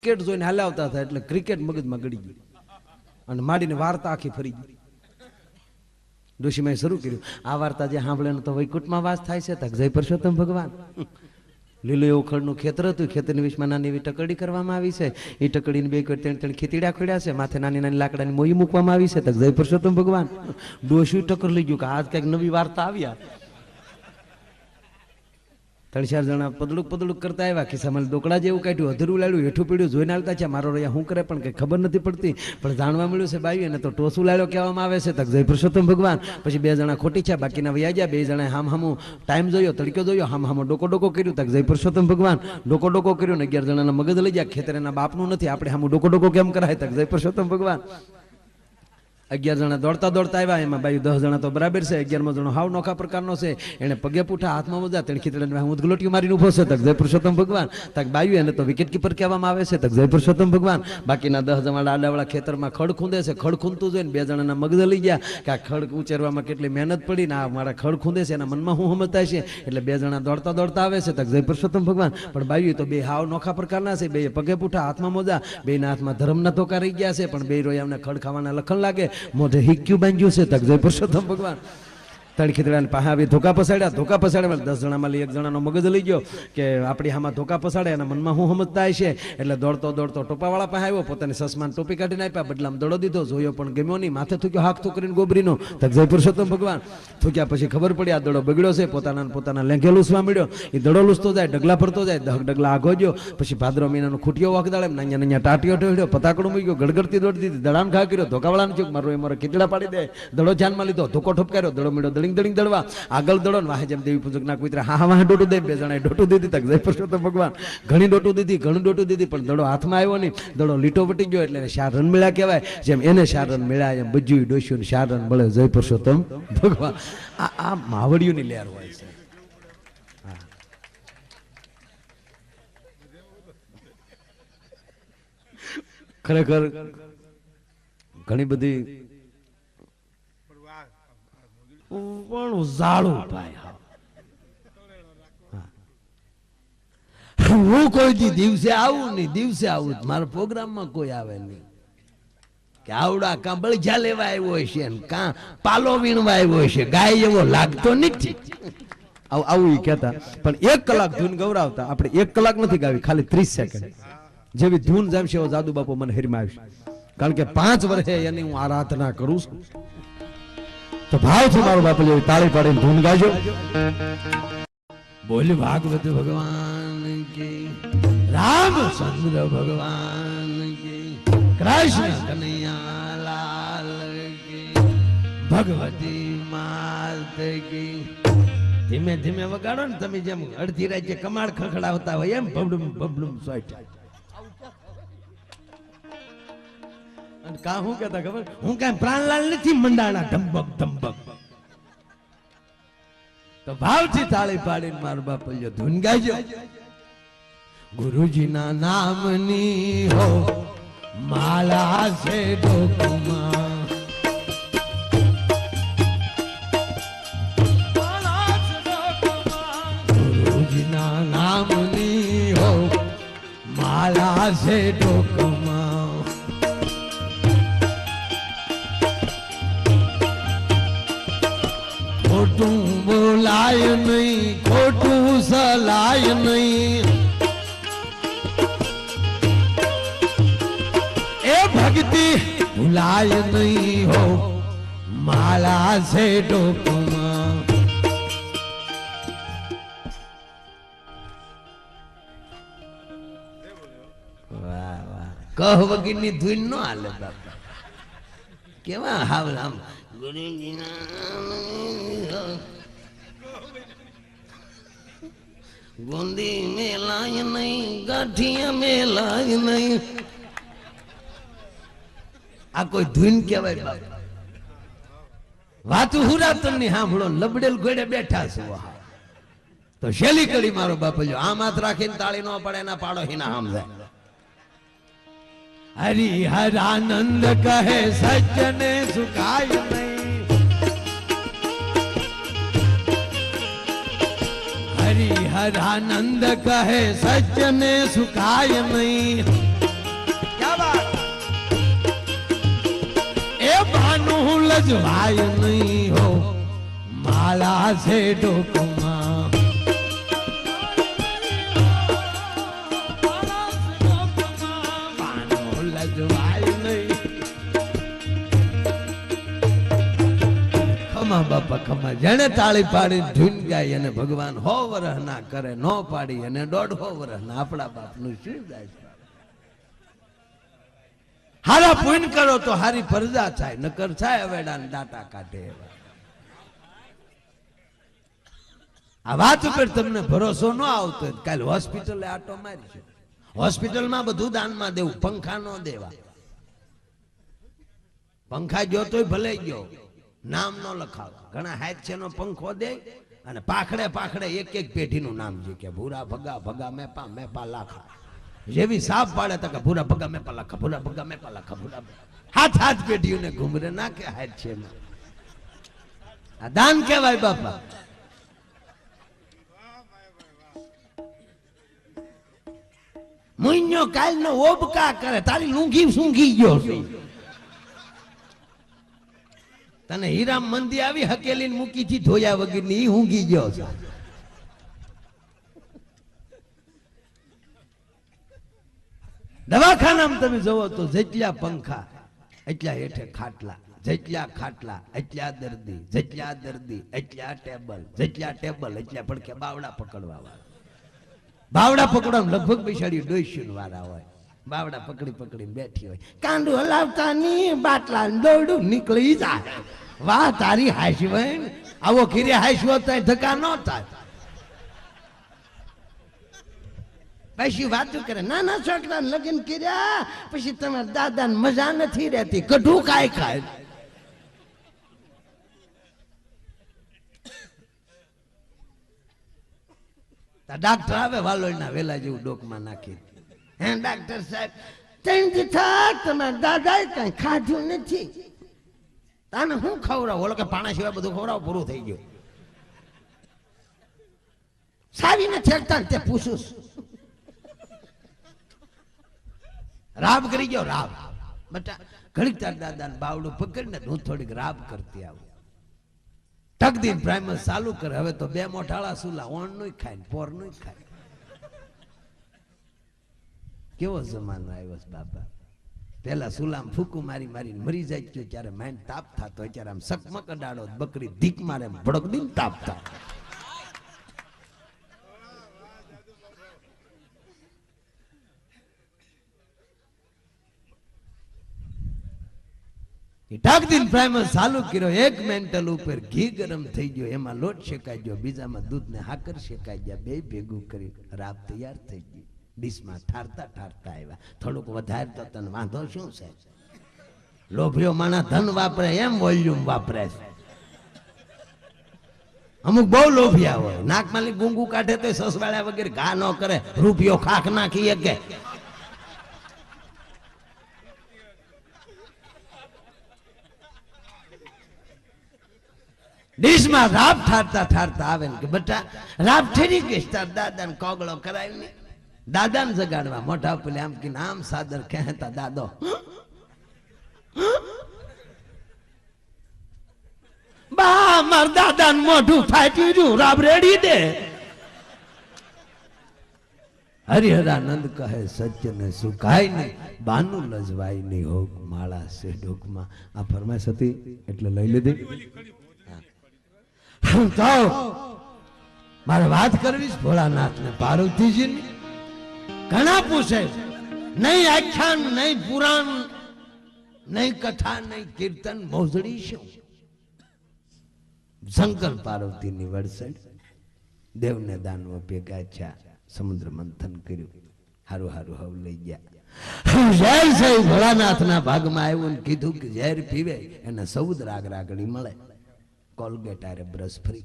Cricket જોઈને હલાવતા હતા એટલે ક્રિકેટ મગજમાં ગળી ગઈ અને માડીને વાર્તા આખી ફરી ગઈ. ડોશીમાએ શરૂ કર્યું, આ વાર્તા જે સાંભળે તો વૈકુંઠમાં વાસ થાય છે તક જય પરસોત્તમ ભગવાન. લીલું એવું ખડનું ખેતર હતું, ખેતરની વીસમાં નાની એવી ટકડી કરવામાં આવી છે. એ ટકડીને બે ત્રણ ખેતીડા ખોડ્યા છે, માથે નાની નાની લાકડાની મોઈ મૂકવામાં આવી છે તક જય પરસોત્તમ ભગવાન. ડોશી ટક્કર લઈ ગયું કે આજ કઈક નવી વાર્તા આવ્યા. 3-4 જણા પદડુક કરતા આવ્યા, ખિસ્સામાં દોકડા જેવું કાઢ્યું, અધરું લાડ્યું, હેઠું પીડ્યું, જોઈને આવતા છે મારો રહ્યા શું કરે પણ કઈ ખબર નથી પડતી. પણ જાણવા મળ્યું છે બાઈ એને તો ટોસું લાડ્યો કહેવામાં આવે છે તક જય પરસોત્તમ ભગવાન. પછી 2 જણા ખોટી છે, બાકીના વયા ગયા. 2 જણા હામું ટાઈમ જોયો, તડક્યો જોયો, હામો ડોકો કર્યું તક જય પરસોત્તમ ભગવાન. ડોકો કર્યું ને 11 જણાના મગજ લઈ ગયા. ખેતર એના બાપનું નથી, આપણે હામું ડોકો કેમ કરાય તક જય પરસોત્તમ ભગવાન. 11 જણા દોડતા આવ્યા, એમાં બાયું 10 જણા તો બરાબર છે, 11મો જણો હાવ નોખા પ્રકારનો છે. એને પગે પૂઠા હાથમાં મોજા, તેણખી તળે ઉદગલોટીઓ મારીને ઉભો છે તક જય પરસોત્તમ ભગવાન. તક બાયું એને તો વિકેટ કીપર કહેવામાં આવે છે તક જય પરસોત્તમ ભગવાન. બાકીના 10 જણા આડાવાળા ખેતરમાં ખડ ખૂંદે છે. ખડ ખૂંદતું જોઈને 2 જણાના મગજ લઈ ગયા કે આ ખડ ઉચેરવામાં કેટલી મહેનત પડી ને આ મારા ખડ ખૂંદે છે, એના મનમાં શું સમજતા છે. એટલે 2 જણા દોડતા આવે છે તક જય પરસોત્તમ ભગવાન. પણ બાયું તો બે હાવ નોખા પ્રકારના છે, બે પગે પૂઠા હાથમાં મોજા, બેના હાથમાં ધર્મના ધોકા રહી ગયા છે. પણ બે રોયામને ખડ ખાવાના લખણ લાગે, મોઢે હિક્યું બાંધ્યું છે તક જય પરસોત્તમ ભગવાન. તળખીતડાને પાસે આવી ધોકા પસાડ્યા 10 જણામાં 1 જણાનો મગજ લઈ ગયો કે આપણી આમાં ધોકા પસાડે, એના મનમાં શું સમજતા છે. એટલે દોડતો ટોપાવાળા પાસે આવ્યો, પોતાની સસમાન ટોપી કાઢીને આપ્યા, બદલામાં દડો દીધો, જોયો પણ ગમ્યો નહીં, માથે થૂક્યો હાથ કરીને ગોબરીનો તક જય પરસોત્તમ ભગવાન. થૂક્યા પછી ખબર પડી આ દડો બગડ્યો છે, પોતાના લેંઘે લૂસવા મળ્યો. એ દડો લૂસતો જાય, ડગલા ફરતો જાય, 10 ડગલા આગો ગયો. પછી ભાદરો મહિનાનો ખૂટિયો વાગદાડે, નાના ટાટીઓ ઢળ્યો, પતાકડું મૂક્યો, ગડગડતી દોડી દીધી, દડાન ઘા કર્યો, ધોકાવાળાને ચૂક મારો કીચડા પાડી દે, દડો ધ્યાનમાં લીધો, ધોકો ઠપકાર્યો, દડો મળ્યો, દળિંગ દળવા આગળ દડો ને વાહે જેમ દેવી પૂજકના કુતરા હા વાહ ડોટું દે. 2 જણાએ ડોટું દીધી તક જય પરસોત્તમ ભગવાન. ઘણી ડોટું દીધી પણ દડો હાથમાં આવ્યો નહીં, દડો લીટો વટી ગયો. એટલે 4 રન મેળ્યા કહેવાય. જેમ એને 4 રન મેળ્યા એમ બજ્યું ડોસ્યું 4 રન મળે જય પરસોત્તમ ભગવાન. આ માવડિયુંની લહેર હોય છે. ખરેખર ઘણી બધી પણ ઉજાળું ભાઈ. હું કોઈ દિવસે આવું મારા પ્રોગ્રામમાં કોઈ આવે નહીં કે આવડા કાં બળજા લેવા આવ્યો છે ને કાં પાલો વીણવા આવ્યો છે, ગાય એવો લાગતો નથી. આવું એ કહેતા. પણ 1 કલાક ધૂન ગવરાવતા. આપણે 1 કલાક નથી ગાવી, ખાલી 30 સેકન્ડ જેવી ધૂન જમશે એવો જાદુ બાપુ મને હેરમાં આવશે. કારણ કે 5 વર્ષે એની હું આરાધના કરું છું. તો ભાવથી મારો બાપુ જેવી તાળી પાડીને ધૂન ગાજો. બોલ ભાગવત ભગવાન કી, રામચંદ્ર ભગવાન કી, કૃષ્ણ કનૈયા લાલ કી, ભગવતી માત કી. ધીમે ધીમે વગાડો ને તમે, જેમ અડધી રાતે કમાડ ખખડાવતા હોય એમ બબડુમ સોઈટા. કા હું કહેતા ખબર, હું કઈ પ્રાણલાલ નથી મંડાણા ધમબક. તો ભાવથી તાળી પાડીને મારો બાપુ ધૂન ગાજો. ગુરુજીના નામની હો માળા છે ડોકમાં, ગુરુજીના નામની હો માળા છે ડોકમાં. ખોટું બોલાય નહીં, ખોટું સલાય નહીં, એ ભક્તિ ભૂલાય નહીં હો માળા છે ડોકમાં. વાહ વાહ, કહ વગરની ધૂન નો હાલે બાપા. કેવા હાવલામ ગુંદી મેલાય નહીં, ગાંઠિયા મેલાય નહીં. આ કોઈ ધૂન કહેવાય બાપા? વાતું હુરાતન ની સાંભળો, લબડેલ ઘોડે બેઠા છો. તો શેલી કરી મારો બાપુ જો આમ હાથ રાખીને તાળી ન પડે એના પાડો હિના સમજાય. હરિહરાનંદ કહે સજ્જને સુખાય નહીં, હરિહરાનંદ કહે સજ્જને સુખાય નહીં, લજવાય નહીં હો માળા છે ડોકમાં લજવાય નહીં ખમા બાપા ખમા જેને તાળી પાડી ધૂન ગાય અને ભગવાન 100 વર્ષ ના કરે નો પાડી અને 150 વર્ષ ના આપણા બાપનું શું જાય છે હારા પુણ્ય કરો તો હારી પરજા થાય નકર થાય અવેડા દાટા કાઢે આ વાત ઉપર તમને ભરોસો ન આવતો કાલ હોસ્પિટલે આટો મારીશું હોસ્પિટલમાં બધું દાનમાં દેવું પંખા નો દેવા પંખા ગયો તોય ભલે ગયો નામ નો લખાવ ઘણા હાથ છે નો પંખો દે અને પાખડે પાખડે એક એક પેઢીનું નામ છે કે ભૂરા ભગા ભગા મેપા મેપા લાખા જેવી સાફ પાડે તો કે ભૂરા ભગા મેપા લાખા ભૂરા ભગા મેપા લાખા ભૂરા હાથ હાથ પેઢીઓને ઘુમરે ના કે હાથ છે આ દાન કહેવાય બાપા મુઈનો કાલ નો ઓબકા કરે તારી લૂંઘી સૂંઘી ગયો છું તને હીરામ મંદી આવી હકેલીને મૂકી થી ધોયા વગર ની ઊંઘી ગયો છે દવાખાનામાં તમે જોવો તો જેટલા પંખા એટલા હેઠે ખાટલા જેટલા ખાટલા એટલા દર્દી જેટલા દર્દી એટલા ટેબલ જેટલા ટેબલ એટલા પડકે બાવડા પકડવા વાળા બાવડા પકડવા લગભગ બેસાડી 200 વાળા હોય બાવડા પકડી પકડી બેઠી હોય કાંડું હલાવતા ની બાટલા દોડું નીકળી જાય વાહ તારી હાશવણ આવો ખીરે હાશવો તો ધક્કા ન થાય પછી વાતો કરે નાના છોકરા લગ્ન કર્યા પછી તમારા દાદા મજા નથી રહેતી કઢું કાય ખાય ડાક્ટર આવે વાલોડના વેલા જેવું ડોકમાં નાખી હે ડાક્ટર સાહેબ 3 દી તમારા દાદાએ કઈ ખાધું નથી તને હું ખવડાવ ઓલો કે પાણા સિવાય બધું ખવડાવ પૂરું થઈ ગયું સાવી ને ઠેકતા તે પૂછું રાબ કરી ગયો રાબ બટા ઘડીક તાર દાદા બાવડું પકડીને હું થોડીક રાબ કરતી આવું ટકદીન પ્રાઇમર ચાલુ કરે હવે તો 2 મોઢાળા સુલા ઓણ નું ખાય પોર નું ખાય કેવો જમાનો આવ્યો છે બાપા પેલા સુલામ ફૂકું મારી મારીને મરી જાય છે ત્યારે માઇન્ડ તાપ થતો ત્યારે આમ સકમક અડાડો બકરી ધીક મારે ભડક દીન તાપ થાય ટાકદીન પ્રાઇમર ચાલુ કર્યો એક મેન્ટલ ઉપર ઘી ગરમ થઈ ગયો એમાં લોટ શેકાઈ ગયો બીજામાં દૂધ ને હાકર શેકાઈ ગયા બે ભેગું કરી રાબ તૈયાર થઈ ગઈ ડીશમાં ઠારતા ઠારતા આવ્યા થોડુંક વધારે તો તને વાંધો શું છે લોભિયો માણા ધન વાપરે એમ વોલ્યુમ વાપરે છે અમુક બહુ લોભિયા હોય નાકમાંથી ગુંગુ કાઢે તો સસવાળ્યા વગેરે ઘા ન કરે રૂપિયો ખાખ નાખી કે ડીશમાં રાબ ઠારતા ઠારતા આવે ને કે બટા રાબ ઠરી ગઈ તાર દાદાને કોગળો કરાવી ને દાદાને જગાડવા મોઢા પેલે આમ કે આમ સાદર કહેતા દાદો બા માર દાદાને મોઢું ફાટ્યું રહ્યું રાબ રેડી દે હરિહરાનંદ કહે સત્ય ને સુકાય નહીં બાનું લજવાય નહીં હોક માળા છે ડોકમાં આ ફરમાઈશ હતી એટલે લઈ લીધી તો મારે વાત કરવી ભોળાનાથ ને પાર્વતીજી ની ઘણા પૂછે નહીં આખ્યાન નહીં પુરાણ નહીં કથા નહીં કીર્તન મોજડી શું શંકર પાર્વતી ની વડસેડ દેવને દાનવો ભેગા છે સમુદ્ર મંથન કર્યું હારું હારું હવ લઈ ગયા ઝેર છે ભોળાનાથ ના ભાગમાં આવ્યું ને કીધું કે ઝેર પીવે એને 14 રાગ રાગડી મળે કોલગેટ આરે બ્રશ ફ્રી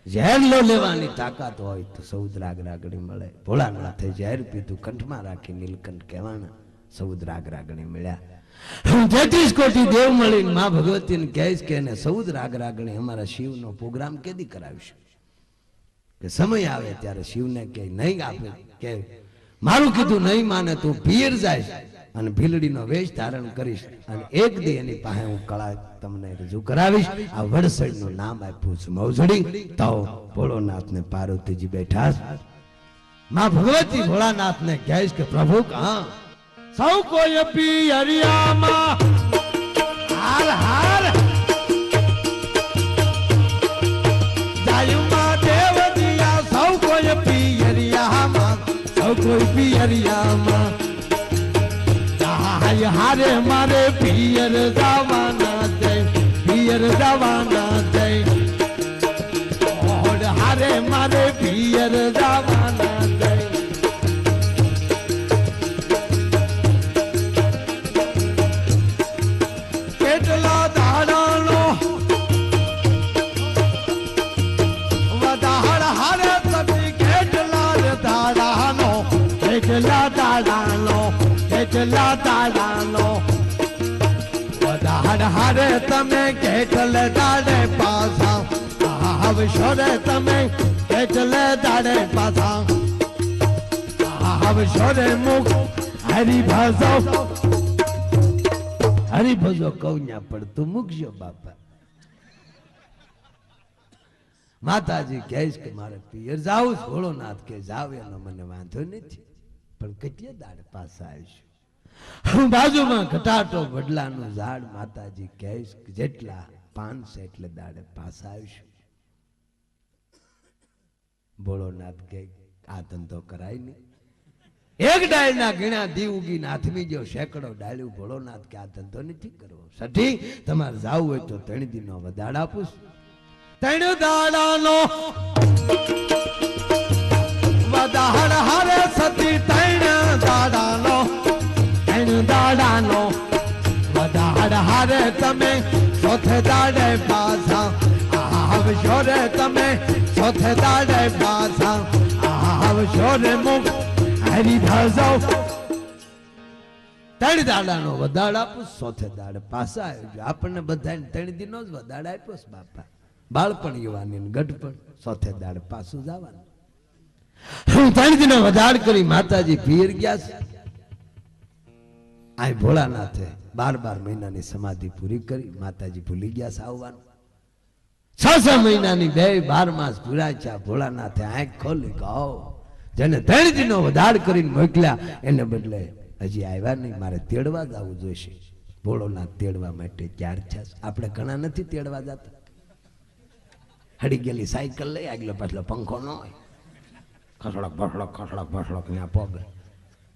ઝેર લો લેવાની તાકાત હોય તો 14 રાગ રાગડી મળે ભોળાનાથે ઝેર પીધું કંઠમાં રાખી નીલકંઠ કહેવાના 14 રાગ રાગડી મળ્યા 33 કોટી દેવ મળીને માં ભગવતીને કહે કે એને 14 રાગ રાગડી અમારા શિવનો પ્રોગ્રામ કેદી કરાવીશું કે સમય આવે ત્યારે શિવને કે નહીં આપે કે મારું કીધું નહીં માને તું પીર જાય અને ભીલડીનો વેશ ધારણ કરીશ અને એક દી એની પાસે હું કળા તમને રજૂ કરાવીશ. આ વડસડનું નામ આપ્યું છે મૌજડી. તો ભોળોનાથને પાર્વતીજી બેઠા માં ભગવતી ભોળાનાથને કહેશ કે પ્રભુ હા સૌ કોઈ પિયરિયામાં હાર હાર જાયુમાં દેવદિયા સૌ કોઈ પિયરિયામાં સૌ કોઈ પિયરિયામાં હારે મારે પિયર જવાના જય પિયર જવાના જય હારે મારે પિયર જવાના જય કેટલા દાડાનો વધાર હારે સતી કેટલા દાડાનો કેટલા દાડાનો કેટલા દાડાનો વધાર હારે તમે કેટલે દાડે પાછા આવશો રે તમે કેટલે દાડે પાછા આવશો રે મુખ હરિભજો હરિભજો કૌન્યા પડતું મૂકજો બાપા. માતાજી કહેશ કે મારે પિયર જાવું ભોળોનાથ કે જાવ એનો મને વાંધો નથી પણ કેટલે દાડે પાછા આવીશું. હું બાજુમાં ઘટાટો વડલાનું ઝાડ માતાજી કહેશ જેટલા પાન છે એટલે દાડે પાછા આવીશું. ભોળોનાથ કે આ ધંધો કરાય નહીં. એક ડાળના ગીણા દી ઉગીને હાથમી જો સેંકડો ડાળ્યું. ભોળોનાથ કે આ ધંધો નથી કરવો. સઠી તમારે જાવું હોય તો 3 દીનો વધાડ આપું. 3 દાડાનો વધાડ હારે સતી 3 દાડાનો 3 દાડાનો વધાડ હારે તમે ચોથે દાડે પાછા આવશો રે તમે ચોથે દાડે પાછા આવશો રે મુખ હરિભજો 3 દાડાનો વધાડ આપું. ચોથે દાડે પાછા આવજો. આપણને બધાને 3 દીનો જ વધાડ આપ્યો છે બાપા. બાળપણ યુવાની ગઢપણ ચોથે દાડે પાછું જવાનું. 3 દીનો વધાડ કરી માતાજી પીર ગયા છે. આ ભોળાનાથે 12 મહિનાની સમાધિ પૂરી કરી. માતાજી ભૂલી ગયા છે આવવાનું. 6 મહિનાની 12 માસ પૂરા છે. ભોળાનાથે આંખ ખોલી કહો જેને 3 દીનો વધાડ કરીને મોકલ્યા એને બદલે હજી આવ્યા નહીં. મારે તેડવા જવું જોઈશે. ભોળોનાથ તેડવા માટે ત્યાર છે. આપણે ઘણા નથી તેડવા જતા. હડી ગયેલી સાયકલ લઈ આગલો પાછલો પંખો ન હોય. ખસડક ભસડક ને પગ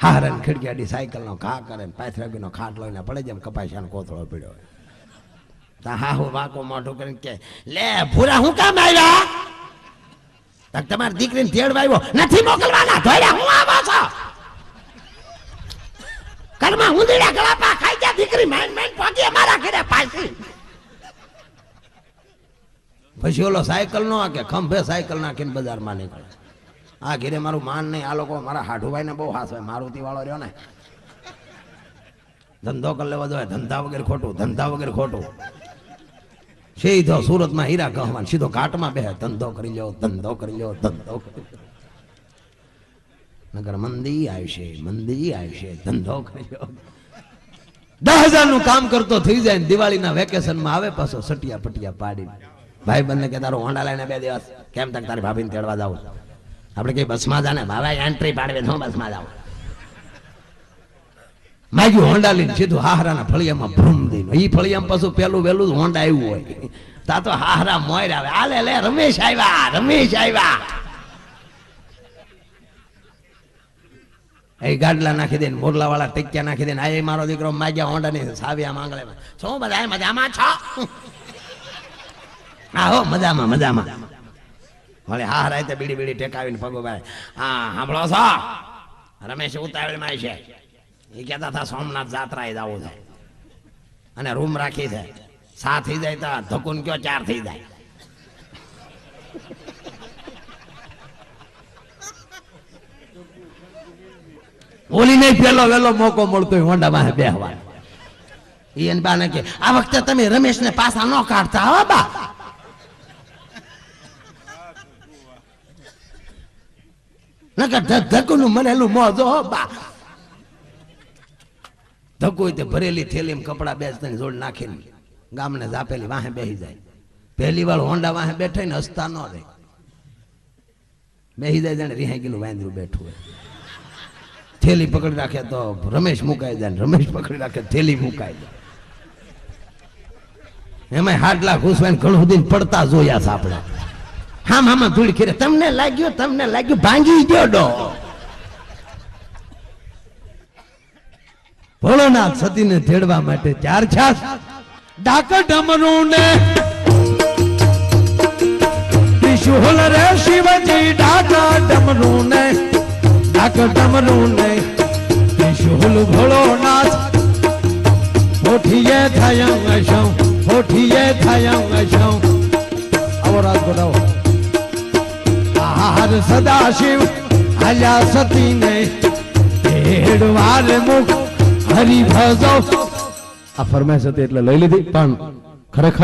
હારણ ખીડકી સાયકલ નો ઘા કરે પાથરાગી નો ખાટ લઈને પડે જેમ કપાસિયાનો કોથળો પીડ્યો હોય. હા હું વાકો મોઢું કરીને કે લે ભૂરા હું કામ આવ્યા? તક તમારી દીકરીને તેડવા આવ્યો નથી મોકલવાના. ધોયા હું આવો છો ઘરમાં ઉંદીડા ગળાપા ખાઈ ગયા. દીકરી માઈન પહોંચી અમારા ઘરે પાછી. પછી ઓલો સાયકલ નો કે ખંભે સાયકલ નાખીને બજારમાં નીકળે. આ ઘેરે મારું માન નહીં. આ લોકો મારા હાઠુભાઈ ને બહુ હાથ હોય. મારુતિ વાળો રહ્યો ને ધંધો કરી લેવો જોઈએ. ધંધા વગર ખોટું ધંધા વગર ખોટું. સીધો સુરતમાં હીરા કહવાન સીધો ઘાટમાં બે ધંધો કરી લો ધંધો કરી લો ધંધો કરી લો. નગર મંદી આવશે ધંધો કરી લો. 10,000 નું કામ કરતો થઈ જાય. દિવાળીના વેકેશનમાં આવે પાછો સટિયા પટિયા પાડી. ભાઈ બંને કે તારું હોન્ડા લઈને 2 દિવસ કેમ તક તારી ભાભીને તેડવા જાવ. આપણે કઈ બસમાં જાને ભાઈ એન્ટ્રી પાડવે હું બસમાં જાવ. માગ્યું હોન્ડા લઈને સીધું હાહરાના ફળિયામાં ભ્રમ દઈને. ઈ ફળિયામાં પાછું પેલું વેલું જ હોન્ડા આવ્યું હોય. તા તો હાહરા મોર આવે. આલે લે રમેશ આવ્યા. એ ગાડલા નાખી દે મોરલા વાળા ટેક્યા નાખી દે. આ મારો દીકરો માગ્યા હોન્ડા ની સાવ્યા માંગલે શું બધા મજામાં છો? હા હો મજામાં. ભલે હા રાતે બીડી ટેકાવીને પગો ભાઈ હા સાંભળો છો રમેશ ઉતાવળમાં છે. એ કહેતા હતા સોમનાથ જાત્રાએ જવું છે અને રૂમ રાખી છે. 7 થઈ જાય તો ધકુન કયો 4 થઈ જાય. ઓલી નહીં પેલો વેલો મોકો મળતો હોન્ડામાં બેહવા. એને બાને કે આ વખતે તમે રમેશને પાછા ન કાઢતા હો બા. નકર ધકુનું મનેલું મોજો હો બા. ધકોઈ તે ભરેલી થેલીમાં કપડા બેસતા જોડ નાખીને ગામને જાપેલી વાહે બેસી જાય. પહેલી વાર હોન્ડા વાહે બેઠા ને હસતા ન રહે, બેસી જાય જાણે રિહાઈ ગયેલું વાંદરું બેઠું હોય. થેલી પકડી રાખે તો રમેશ મુકાઈ જાય, રમેશ પકડી રાખે થેલી મુકાઈ જાય. એમાં 8 લાખ ઘૂસવાને ઘણું સુધી પડતા જોયા છે આપણે. હામાં ધૂળ ખીરે, તમને લાગ્યું ભાંગી ગયો ડો. ભોળોનાથ સતીને તેડવા માટે ચાર છાસ ડાકર ડમરું ને ત્રિશુલ રે શિવજી. ડાકર ડમરું ને ત્રિશુલ ભોળોનાથ પોઠીએ થયંગ શૌ, પોઠીએ થયંગ શૌ. આવો રાજકોટ આવો. આહાર સદાશિવ આલ્યા સતીને તેડવાર મુખ હરિભજો. આ ફરમાઈશ હતી એટલે લઈ લીધી, પણ ખરેખર